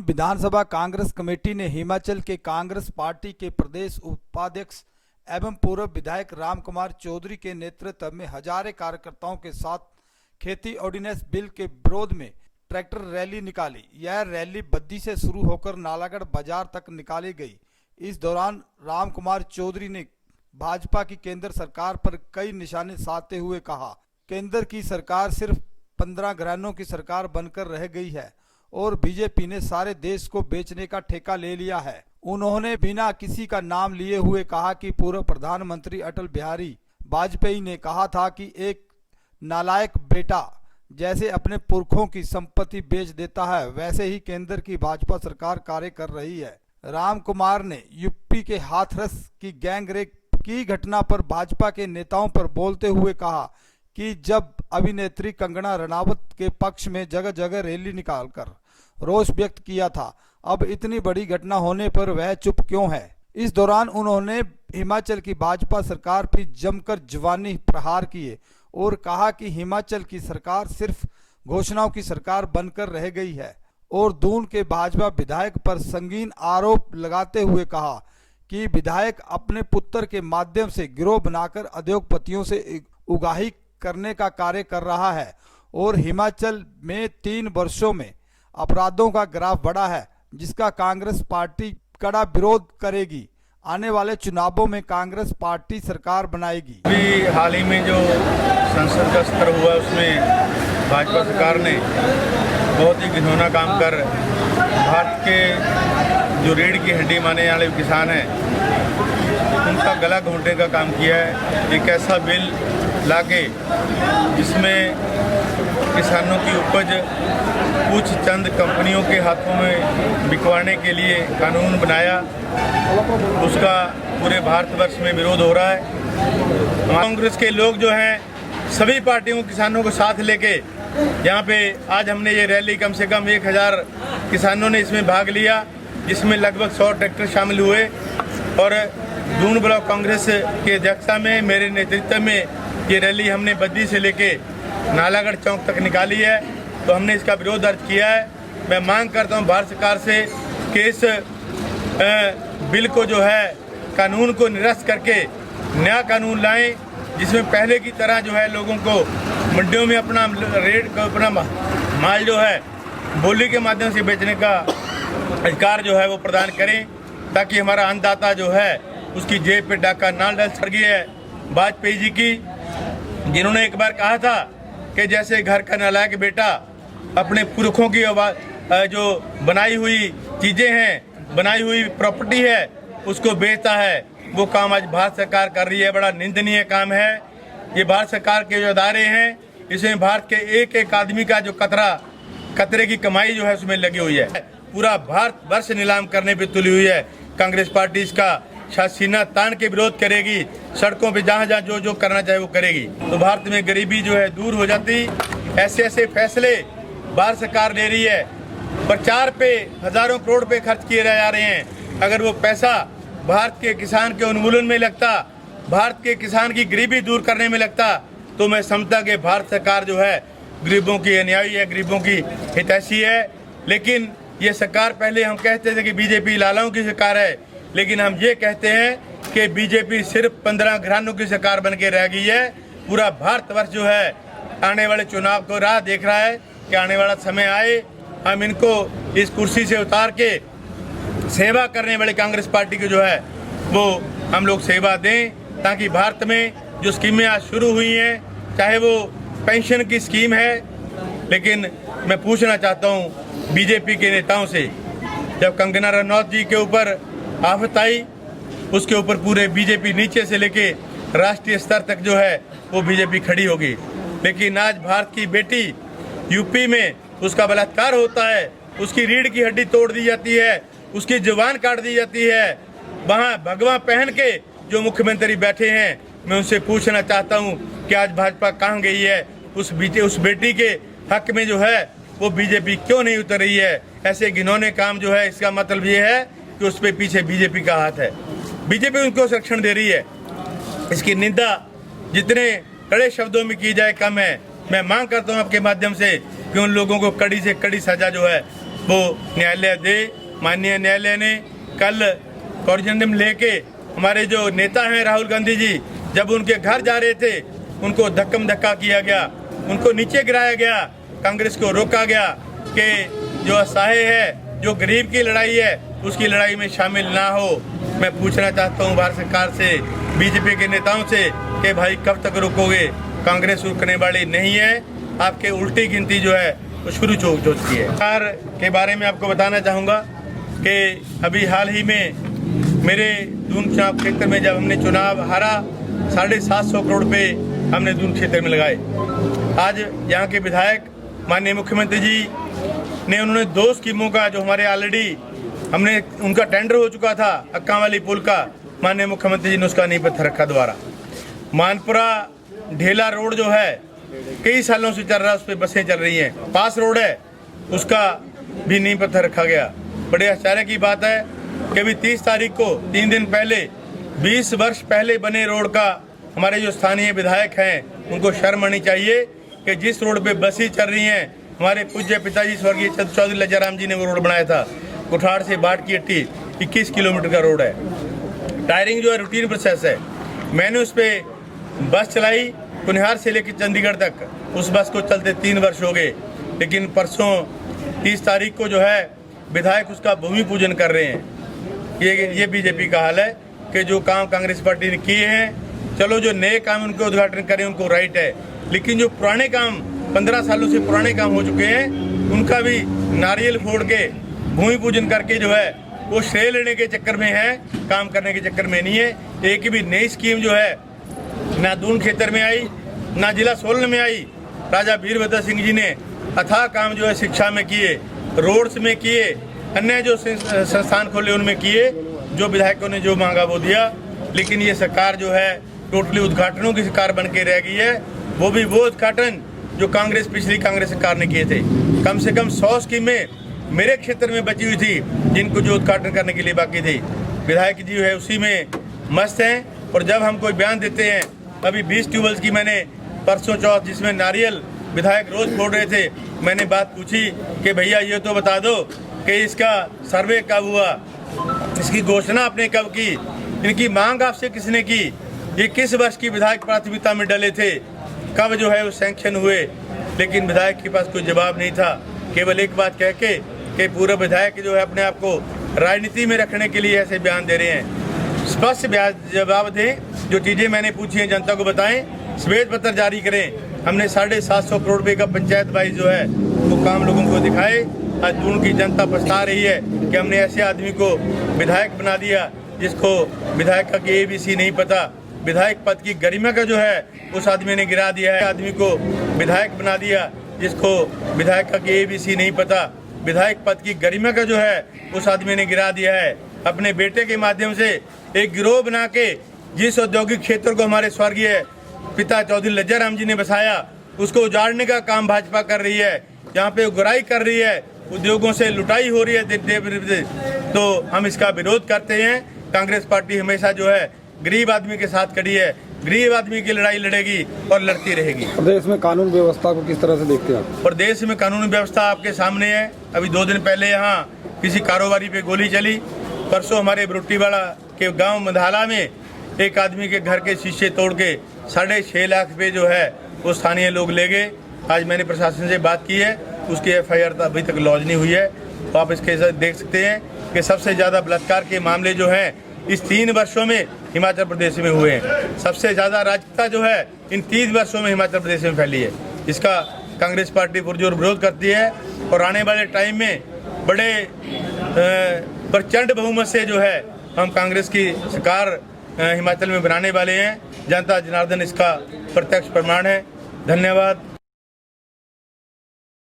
विधानसभा Congress committee ने हिमाचल के Congress party के प्रदेश उपाध्यक्ष एवं पूर्व विधायक रामकुमार चौधरी के नेतृत्व में हजारे कार्यकर्ताओं के साथ खेती ऑर्डिनेंस बिल के विरोध में ट्रैक्टर रैली निकाली। यह रैली बद्दी से शुरू होकर नालागढ़ बाजार तक निकाली गई। इस दौरान रामकुमार चौधरी ने भाजपा की केंद्र सरकार पर कई निशाने साधते हुए कहा, केंद्र की सरकार सिर्फ 15 घरानों की सरकार बनकर रह गई है और बीजेपी ने सारे देश को बेचने का ठेका ले लिया है। उन्होंने बिना किसी का नाम लिए हुए कहा कि पूर्व प्रधानमंत्री अटल बिहारी वाजपेयी ने कहा था कि एक नालायक बेटा जैसे अपने पुरखों की संपत्ति बेच देता है, वैसे ही केंद्र की भाजपा सरकार कार्य कर रही है। रामकुमार ने यूपी के हाथरस की गैंगरेप की घटना पर भाजपा के नेताओं पर बोलते हुए कहा कि जब अभिनेत्री कंगना रनावत के पक्ष में जगह जगह रैली निकालकर रोष व्यक्त किया था, अब इतनी बड़ी घटना होने पर वह चुप क्यों है। इस दौरान उन्होंने हिमाचल की भाजपा सरकार पर जमकर जवानी प्रहार किए और कहा कि हिमाचल की सरकार सिर्फ घोषणाओं की सरकार बनकर रह गई है और दून के भाजपा विधायक पर संगीन आरोप लगाते हुए कहा कि विधायक अपने पुत्र के माध्यम से गिरोह बनाकर उद्योगपतियों से उगाही करने का कार्य कर रहा है और हिमाचल में 3 वर्षों में अपराधों का ग्राफ बढ़ा है, जिसका कांग्रेस पार्टी कड़ा विरोध करेगी। आने वाले चुनावों में कांग्रेस पार्टी सरकार बनाएगी। अभी हाल ही में जो संसद का सत्र हुआ उसमें भाजपा सरकार ने बहुत ही घिनौना काम कर भारत के जो रीढ़ की हड्डी माने वाले किसान हैं उनका गला घोंटने का काम किया है। एक ऐसा बिल लाके जिसमें किसानों की उपज कुछ चंद कंपनियों के हाथों में बिकवाने के लिए कानून बनाया, उसका पूरे भारतवर्ष में विरोध हो रहा है। कांग्रेस के लोग जो हैं सभी पार्टियों किसानों को साथ लेके यहाँ पे आज हमने ये रैली कम से कम 1000 किसानों ने इसमें भाग लिया, जिसमें लगभग 100 ट्रैक्टर शामिल हुए और दून ब्लॉक कांग्रेस की अध्यक्षता में मेरे नेतृत्व में ये रैली हमने बद्दी से लेके नालागढ़ चौक तक निकाली है। तो हमने इसका विरोध दर्ज किया है। मैं मांग करता हूँ भारत सरकार से कि इस बिल को जो है कानून को निरस्त करके नया कानून लाएं, जिसमें पहले की तरह जो है लोगों को मंडियों में अपना रेट अपना माल जो है बोली के माध्यम से बेचने का अधिकार जो है वो प्रदान करें, ताकि हमारा अन्नदाता जो है उसकी जेब पे डाका ना डल। स्वर्गीय वाजपेयी जी की, जिन्होंने एक बार कहा था कि जैसे घर का नालायक बेटा अपने पुरखों की जो बनाई हुई चीज़ें हैं, बनाई हुई प्रॉपर्टी है, उसको बेचता है, वो काम आज भारत सरकार कर रही है। बड़ा निंदनीय काम है। ये भारत सरकार के जो अदारे हैं, इसमें भारत के एक एक आदमी का जो कतरे की कमाई जो है उसमें लगी हुई है। पूरा भारत वर्ष नीलाम करने पे तुली हुई है। कांग्रेस पार्टी इसका सीना तान के विरोध करेगी, सड़कों पे जहाँ जहाँ जो करना चाहे वो करेगी। तो भारत में गरीबी जो है दूर हो जाती। ऐसे ऐसे फैसले भारत सरकार ले रही है। प्रचार पे हजारों करोड़ रुपए खर्च किए जा रहे हैं। अगर वो पैसा भारत के किसान के उन्मूलन में लगता, भारत के किसान की गरीबी दूर करने में लगता, तो मैं समझता कि भारत सरकार जो है गरीबों की अनुयायी है, गरीबों की हितैषी है। लेकिन ये सरकार, पहले हम कहते थे कि बीजेपी लालाओं की सरकार है, लेकिन हम ये कहते हैं कि बीजेपी सिर्फ 15 घरानों की सरकार बन के रह गई है। पूरा भारतवर्ष जो है आने वाले चुनाव को राह देख रहा है कि आने वाला समय आए, हम इनको इस कुर्सी से उतार के सेवा करने वाली कांग्रेस पार्टी की जो है वो हम लोग सेवा दें, ताकि भारत में जो स्कीमें आज शुरू हुई हैं, चाहे वो पेंशन की स्कीम है, लेकिन मैं पूछना चाहता हूँ बीजेपी के नेताओं से, जब कंगना रनौत जी के ऊपर आफत आई, उसके ऊपर पूरे बीजेपी नीचे से लेके राष्ट्रीय स्तर तक जो है वो बीजेपी खड़ी होगी। लेकिन आज भारत की बेटी यूपी में उसका बलात्कार होता है, उसकी रीढ़ की हड्डी तोड़ दी जाती है, उसकी जुबान काट दी जाती है। वहाँ भगवा पहन के जो मुख्यमंत्री बैठे हैं, मैं उनसे पूछना चाहता हूँ कि आज भाजपा कहाँ गई है? उस बेटी के हक में जो है वो बीजेपी क्यों नहीं उतर रही है? ऐसे घिनौने काम जो है, इसका मतलब ये है कि उस पे पीछे बीजेपी का हाथ है। बीजेपी उनको संरक्षण दे रही है। इसकी निंदा जितने कड़े शब्दों में की जाए कम है। मैं मांग करता हूं आपके माध्यम से कि उन लोगों को कड़ी से कड़ी सजा जो है वो न्यायालय दे। माननीय न्यायालय ने कल कॉरिजेंडम लेके हमारे जो नेता हैं राहुल गांधी जी, जब उनके घर जा रहे थे उनको धक्कम धक्का किया गया, उनको नीचे गिराया गया, कांग्रेस को रोका गया कि जो असहाय है, जो गरीब की लड़ाई है, उसकी लड़ाई में शामिल ना हो। मैं पूछना चाहता हूँ भारत सरकार से, बीजेपी के नेताओं से कि भाई कब तक रुकोगे? कांग्रेस रुकने वाली नहीं है। आपके उल्टी गिनती जो है वो शुरू हो चुकी है। सरकार के बारे में आपको बताना चाहूँगा कि अभी हाल ही में मेरे दून चुनाव क्षेत्र में जब हमने चुनाव हारा, 750 करोड़ रुपये हमने दून क्षेत्र में लगाए। आज यहाँ के विधायक माननीय मुख्यमंत्री जी ने, उन्होंने 2 स्कीमों का जो हमारे ऑलरेडी हमने उनका टेंडर हो चुका था, अक्का वाली पुल का, माननीय मुख्यमंत्री जी ने उसका नींव पत्थर रखा दोबारा। मानपुरा ढेला रोड जो है कई सालों से चल रहा है, उस पर बसें चल रही हैं। पास रोड है, उसका भी नींव पत्थर रखा गया। बड़े आश्चर्य की बात है कि अभी 30 तारीख को 3 दिन पहले 20 वर्ष पहले बने रोड का हमारे जो स्थानीय विधायक हैं उनको शर्म आनी चाहिए कि जिस रोड पे बसें चल रही हैं, हमारे पूज्य पिताजी स्वर्गीय चौधरी लज्जाराम जी ने वो रोड बनाया था। कुठाड़ से बाट की हट्टी 21 किलोमीटर का रोड है। टायरिंग जो है रूटीन प्रोसेस है। मैंने उस पर बस चलाई कुनिहार से लेकर चंडीगढ़ तक, उस बस को चलते 3 वर्ष हो गए, लेकिन परसों 30 तारीख को जो है विधायक उसका भूमि पूजन कर रहे हैं। ये बीजेपी का हाल है कि जो काम कांग्रेस पार्टी ने किए हैं, चलो जो नए काम उनके उद्घाटन करें, उनको राइट है, लेकिन जो पुराने काम 15 सालों से पुराने काम हो चुके हैं, उनका भी नारियल फोड़ के भूमि पूजन करके जो है वो श्रेय लेने के चक्कर में है, काम करने के चक्कर में नहीं है। एक भी नई स्कीम जो है ना दून क्षेत्र में आई, ना जिला सोलन में आई। राजा वीरभद्र सिंह जी ने अथाह काम जो है शिक्षा में किए, रोड्स में किए, अन्य जो संस्थान खोले उनमें किए, जो विधायकों ने जो मांगा वो दिया। लेकिन ये सरकार जो है टोटली उद्घाटनों की सरकार बन के रह गई है। वो भी वो उद्घाटन जो पिछली कांग्रेस सरकार ने किए थे। कम से कम 100 स्कीमें मेरे क्षेत्र में बची हुई थी, जिनको जो उद्घाटन करने के लिए बाकी थी। विधायक जी है उसी में मस्त हैं। और जब हम कोई बयान देते हैं, अभी 20 ट्यूबवेल्स की मैंने परसों चौथ, जिसमें नारियल विधायक रोज फोड़ रहे थे, मैंने बात पूछी कि भैया ये तो बता दो कि इसका सर्वे कब हुआ, इसकी घोषणा आपने कब की, इनकी मांग आपसे किसने की, ये किस वर्ष की विधायक प्राथमिकता में डले थे, कब जो है वो सैंक्शन हुए। लेकिन विधायक के पास कोई जवाब नहीं था। केवल एक बात कह के कि पूरा विधायक जो है अपने आप को राजनीति में रखने के लिए ऐसे बयान दे रहे हैं। स्पष्ट जवाब दें, जो चीज़ें मैंने पूछी हैं जनता को बताएं, श्वेत पत्र जारी करें। हमने 750 करोड़ रुपये का पंचायत वाइज जो है वो काम लोगों को दिखाए। आज दून की जनता पछता रही है कि हमने ऐसे आदमी को विधायक बना दिया जिसको विधायक का ABC नहीं पता। विधायक पद की गरिमा का जो है उस आदमी ने गिरा दिया है। आदमी को विधायक बना दिया जिसको विधायक का ABC नहीं पता। विधायक पद की गरिमा का जो है उस आदमी ने गिरा दिया है। अपने बेटे के माध्यम से एक गिरोह बना के जिस औद्योगिक क्षेत्र को हमारे स्वर्गीय पिता चौधरी लज्जाराम जी ने बसाया, उसको उजाड़ने का काम भाजपा कर रही है। यहाँ पे गुराई कर रही है, उद्योगों से लुटाई हो रही है। तो हम इसका विरोध करते हैं। कांग्रेस पार्टी हमेशा जो है गरीब आदमी के साथ खड़ी है, गरीब आदमी की लड़ाई लड़ेगी और लड़ती रहेगी। प्रदेश में कानून व्यवस्था को किस तरह से देखते हैं आप? प्रदेश में कानून व्यवस्था आपके सामने है। अभी 2 दिन पहले यहाँ किसी कारोबारी पे गोली चली। परसों हमारे ब्रुट्टीवाड़ा के गांव मधाला में एक आदमी के घर के शीशे तोड़ के 6.5 लाख रुपये जो है वो स्थानीय लोग ले गए। आज मैंने प्रशासन से बात की है, उसकी FIR अभी तक लॉन्च नहीं हुई है। तो आप इसके साथ देख सकते हैं कि सबसे ज़्यादा बलात्कार के मामले जो हैं इस 3 वर्षों में हिमाचल प्रदेश में हुए हैं। सबसे ज़्यादा अराजकता जो है इन 3 वर्षों में हिमाचल प्रदेश में फैली है। इसका कांग्रेस पार्टी पुरजोर विरोध करती है और आने वाले टाइम में बड़े प्रचंड बहुमत से जो है हम कांग्रेस की सरकार हिमाचल में बनाने वाले हैं। जनता जनार्दन इसका प्रत्यक्ष प्रमाण है। धन्यवाद।